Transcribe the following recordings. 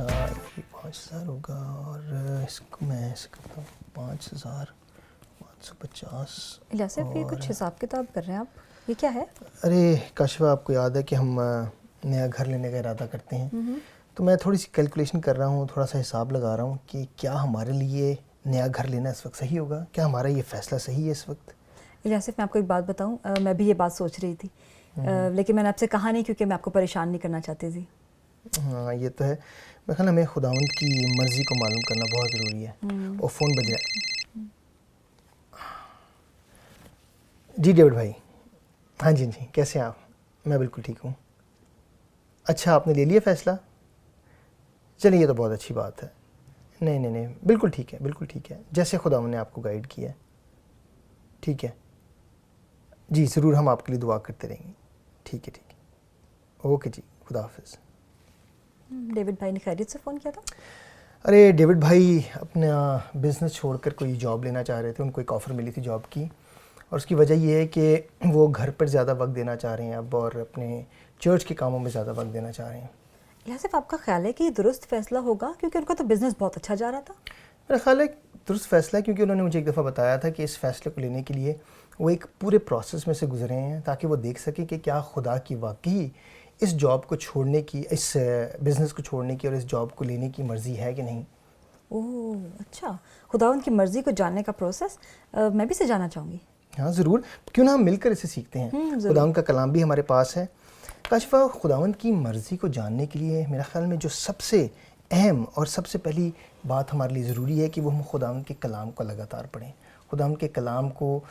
अच्छा ये 5,000 होगा और इसको मैं ऐसे करता हूँ 5,550। इलियासिफ ये कुछ हिसाब किताब कर रहे हैं आप, ये क्या है? अरे काशिफा, आपको याद है कि हम नया घर लेने का इरादा करते हैं, तो मैं थोड़ी सी कैलकुलेशन कर रहा हूँ, थोड़ा सा हिसाब लगा रहा हूँ कि क्या हमारे लिए नया घर लेना इस वक्त सही होगा, क्या हमारा ये फ़ैसला सही है इस वक्त। इलियासिफ मैं आपको एक बात बताऊँ, मैं भी ये बात सोच रही थी, लेकिन मैंने आपसे कहा नहीं क्योंकि मैं आपको परेशान नहीं करना चाहती थी। हाँ ये तो है, मैं ख्याल हमें खुदावंद की मर्ज़ी को मालूम करना बहुत ज़रूरी है। और फ़ोन बज रहा है। जी डेविड भाई, हाँ जी जी, कैसे हैं आप? मैं बिल्कुल ठीक हूँ। अच्छा, आपने ले लिया फ़ैसला? चलिए ये तो बहुत अच्छी बात है। नहीं नहीं नहीं, बिल्कुल ठीक है, बिल्कुल ठीक है, जैसे खुदावंद ने आपको गाइड किया है। ठीक है जी, ज़रूर हम आपके लिए दुआ करते रहेंगे। ठीक है ठीक है, ओके जी, खुदा हाफिज़। डेविड भाई ने खैरियत से फ़ोन किया था? अरे डेविड भाई अपना बिज़नेस छोड़कर कोई जॉब लेना चाह रहे थे, उनको एक ऑफ़र मिली थी जॉब की, और उसकी वजह ये है कि वो घर पर ज़्यादा वक्त देना चाह रहे हैं अब, और अपने चर्च के कामों में ज़्यादा वक्त देना चाह रहे हैं। इलियासिफ आपका ख्याल है कि ये दुरुस्त फ़ैसला होगा, क्योंकि उनका तो बिज़नेस बहुत अच्छा जा रहा था? मेरा ख्याल है दुरुस्त फ़ैसला है, क्योंकि उन्होंने मुझे एक दफ़ा बताया था कि इस फ़ैसले को लेने के लिए वो एक पूरे प्रोसेस में से गुजरे हैं, ताकि वो देख सकें कि क्या खुदा की वाकई इस जॉब को छोड़ने की, इस बिज़नेस को छोड़ने की और इस जॉब को लेने की मर्ज़ी है कि नहीं। ओह अच्छा, खुदावंद की मर्ज़ी को जानने का प्रोसेस मैं भी से जानना चाहूँगी। हाँ ज़रूर, क्यों ना हम मिलकर इसे सीखते हैं। खुदावंद का कलाम भी हमारे पास है। काशिफा, खुदावंद की मर्ज़ी को जानने के लिए मेरा ख्याल में जो सबसे अहम और सबसे पहली बात हमारे लिए ज़रूरी है कि वो हम खुदावंद के कलाम को लगातार पढ़ें, खुदावंद के कलाम को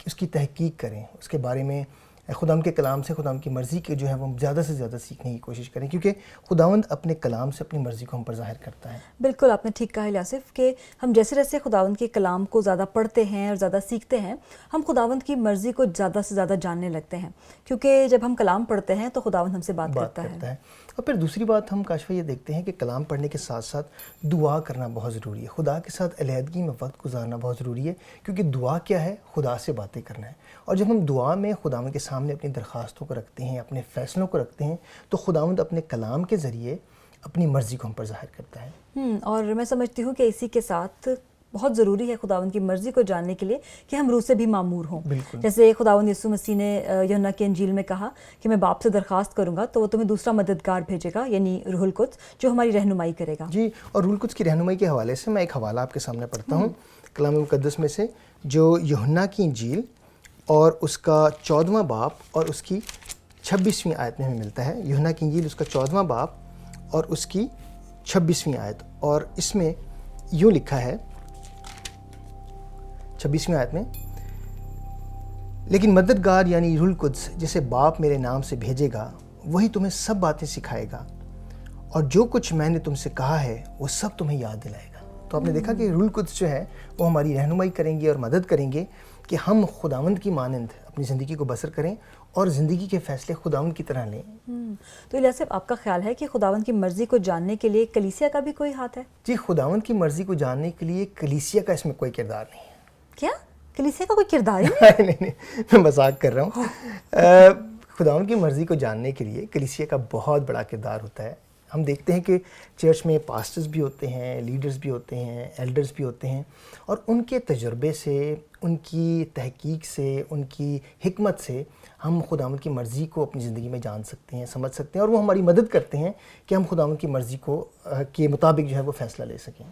उसकी तहकीक करें, उसके बारे में खुदावंद के कलाम से खुदावंद की मर्ज़ी के जो है वो ज़्यादा से ज़्यादा सीखने की कोशिश करें, क्योंकि खुदावंद अपने कलाम से अपनी मर्ज़ी को हम पर ज़ाहिर करता है। बिल्कुल आपने ठीक कहा इलियासिफ कि हम जैसे जैसे खुदावंद के कलाम को ज़्यादा पढ़ते हैं और ज़्यादा सीखते हैं, हम खुदावंद की मर्ज़ी को ज़्यादा से ज़्यादा जानने लगते हैं, क्योंकि जब हम कलाम पढ़ते हैं तो खुदावंद हमसे बात करता है। और फिर दूसरी बात हम काशिफा ये देखते हैं कि कलाम पढ़ने के साथ साथ दुआ करना बहुत ज़रूरी है, खुदा के साथ अलहदगी में वक्त गुजारना बहुत ज़रूरी है, क्योंकि दुआ क्या है? खुदा से बातें करना है। और जब हम दुआ में खुदावंद के सामने अपनी दरख्वास्तों को रखते हैं, अपने फ़ैसलों को रखते हैं, तो खुदावंद अपने कलाम के ज़रिए अपनी मर्ज़ी को हम पर ज़ाहिर करता है। और मैं समझती हूँ कि इसी के साथ बहुत ज़रूरी है खुदावंद की मर्ज़ी को जानने के लिए कि हम रूह से भी मामूर हों। जैसे खुदावंद यीशु मसीह ने यूहन्ना की इंजील में कहा कि मैं बाप से दरख्वास्त करूँगा तो वो तुम्हें दूसरा मददगार भेजेगा, यानी रूहुल कुद्स, जो हमारी रहनुमाई करेगा। जी, और रूहुल कुद्स की रहनुमाई के हवाले से मैं एक हवाला आपके सामने पढ़ता हूँ कलाम मुक़द्दस में से, जो यूहन्ना की इंजील और उसका 14वां बाब और उसकी 26वीं आयत में हमें मिलता है। यूहन्ना की इंजील उसका 14वां बाब और उसकी 26वीं आयत, और इसमें यूँ लिखा है 26वीं आयत में, लेकिन मददगार यानी रूहुल कुद्स जिसे बाप मेरे नाम से भेजेगा वही तुम्हें सब बातें सिखाएगा और जो कुछ मैंने तुमसे कहा है वो सब तुम्हें याद दिलाएगा। तो आपने देखा कि रूहुल कुद्स जो है वो हमारी रहनुमाई करेंगे और मदद करेंगे कि हम खुदावंद की मानंद अपनी ज़िंदगी को बसर करें और ज़िंदगी के फ़ैसले खुदावंद की तरह लें। तो इलियासिफ आपका ख्याल है कि खुदावंद की मर्ज़ी को जानने के लिए कलीसिया का भी कोई हाथ है? जी, खुदावंद की मर्ज़ी को जानने के लिए कलीसिया का इसमें कोई किरदार नहीं है। क्या कलीसिया का कोई किरदार ही नहीं? नहीं, मैं मजाक कर रहा हूँ। खुदावंद की मर्ज़ी को जानने के लिए कलीसिया का बहुत बड़ा किरदार होता है। हम देखते हैं कि चर्च में पास्टर्स भी होते हैं, लीडर्स भी होते हैं, एल्डर्स भी होते हैं, और उनके तजुर्बे से, उनकी तहकीक से, उनकी हिकमत से हम खुदावंद की मर्ज़ी को अपनी ज़िंदगी में जान सकते हैं, समझ सकते हैं, और वो हमारी मदद करते हैं कि हम खुदावंद की मर्ज़ी को के मुताबिक जो है वो फ़ैसला ले सकें।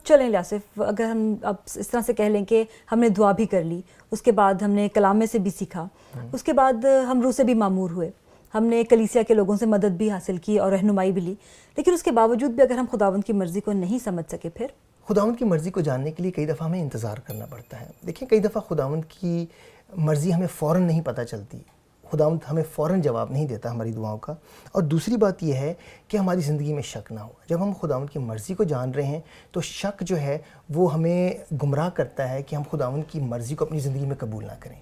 चलें इलियासिफ, अगर हम अब इस तरह से कह लें कि हमने दुआ भी कर ली, उसके बाद हमने कलाम में से भी सीखा, उसके बाद हम रूह से भी मामूर हुए, हमने कलीसिया के लोगों से मदद भी हासिल की और रहनुमाई भी ली, लेकिन उसके बावजूद भी अगर हम खुदावंद की मर्ज़ी को नहीं समझ सके, फिर खुदावंद की मर्ज़ी को जानने के लिए कई दफ़ा हमें इंतज़ार करना पड़ता है। देखिए, कई दफ़ा खुदावंद की मर्ज़ी हमें फ़ौरन नहीं पता चलती, खुदावंद हमें फ़ौरन जवाब नहीं देता हमारी दुआओं का। और दूसरी बात यह है कि हमारी ज़िंदगी में शक ना हो। जब हम खुदावंद की मर्ज़ी को जान रहे हैं तो शक जो है वो हमें गुमराह करता है कि हम खुदावंद की मर्ज़ी को अपनी ज़िंदगी में कबूल ना करें।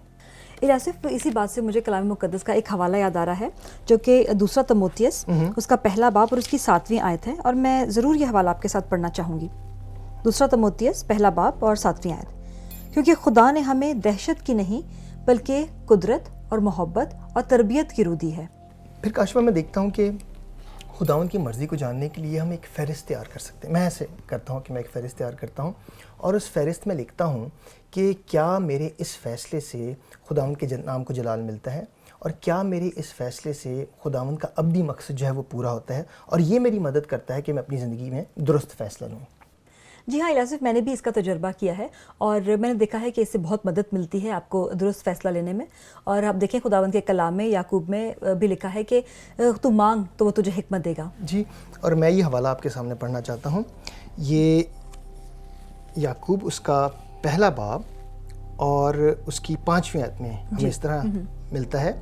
इलियासिफ, इसी बात से मुझे कलाम मुक़द्दस का एक हवाला याद आ रहा है, जो कि दूसरा तिमोथियस उसका पहला बाब और उसकी 7वीं आयत है, और मैं ज़रूर ये हवाला आपके साथ पढ़ना चाहूँगी। दूसरा तिमोथियस पहला बाब और 7वीं आयत, क्योंकि खुदा ने हमें दहशत की नहीं बल्कि कुदरत और मोहब्बत और तरबियत की रूह दी है। फिर काशिफा, मैं देखता हूँ कि खुदावंद की मर्ज़ी को जानने के लिए हम एक फ़हरिस्त तैयार कर सकते हैं। मैं ऐसे करता हूँ कि मैं एक फ़हरिस्त तैयार करता हूँ और उस फ़हरिस्त में लिखता हूँ कि क्या मेरे इस फ़ैसले से खुदावंद के नाम को जलाल मिलता है, और क्या मेरे इस फ़ैसले से खुदावंद का अब्दी मकसद जो है वो पूरा होता है, और ये मेरी मदद करता है कि मैं अपनी ज़िंदगी में दुरुस्त फ़ैसला लूँ। जी हाँ इलासिफ, मैंने भी इसका तजुर्बा किया है और मैंने देखा है कि इससे बहुत मदद मिलती है आपको दुरुस्त फ़ैसला लेने में। और आप देखें खुदावंद के कलाम में याकूब में भी लिखा है कि तू मांग तो वो तुझे हिकमत देगा। जी, और मैं ये हवाला आपके सामने पढ़ना चाहता हूँ। ये याकूब उसका पहला बाब और उसकी 5वीं आयत में हमें इस तरह मिलता है।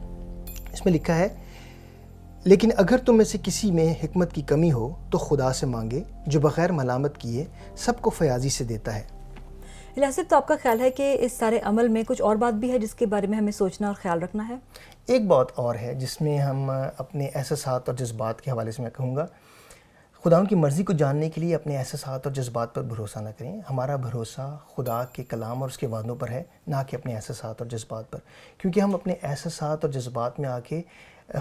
इसमें लिखा है, लेकिन अगर तुम में से किसी में हिकमत की कमी हो तो खुदा से मांगे जो बग़ैर मलामत किए सबको फयाजी से देता है। इलासिफ, तो आपका ख्याल है कि इस सारे अमल में कुछ और बात भी है जिसके बारे में हमें सोचना और ख्याल रखना है? एक बात और है जिसमें हम अपने एहसासात और जज्बात के हवाले से मैं कहूँगा, खुदा की मर्ज़ी को जानने के लिए अपने एहसासात और जज्बात पर भरोसा न करें। हमारा भरोसा खुदा के कलाम और उसके वादों पर है, ना कि अपने एहसासात और जज्बात पर, क्योंकि हम अपने एहसासात और जज्बात में आके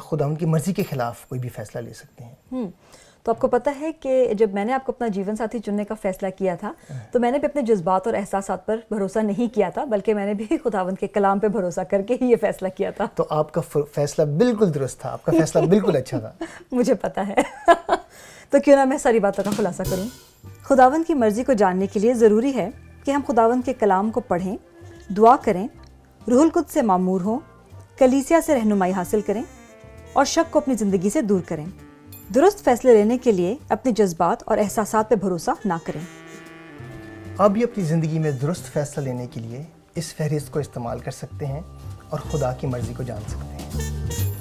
खुदा की मर्ज़ी के ख़िलाफ़ कोई भी फ़ैसला ले सकते हैं। तो आपको पता है कि जब मैंने आपको अपना जीवन साथी चुनने का फ़ैसला किया था तो मैंने भी अपने जज्बात और एहसासात पर भरोसा नहीं किया था, बल्कि मैंने भी खुदावंद के कलाम पे भरोसा करके ही ये फ़ैसला किया था। तो आपका फ़ैसला बिल्कुल दुरुस्त था, आपका फ़ैसला बिल्कुल अच्छा था। मुझे पता है। तो क्यों ना मैं सारी बातों का खुलासा करूं। खुदावंद की मर्ज़ी को जानने के लिए ज़रूरी है कि हम खुदावंद के कलाम को पढ़ें, दुआ करें, रूहुल कुद्स से मामूर हों, कलीसिया से रहनुमाई हासिल करें और शक को अपनी ज़िंदगी से दूर करें। दुरुस्त फैसले लेने के लिए अपने जज्बात और एहसासात पर भरोसा ना करें। आप भी अपनी ज़िंदगी में दुरुस्त फैसला लेने के लिए इस फहरिस्त को इस्तेमाल कर सकते हैं और खुदा की मर्ज़ी को जान सकते हैं।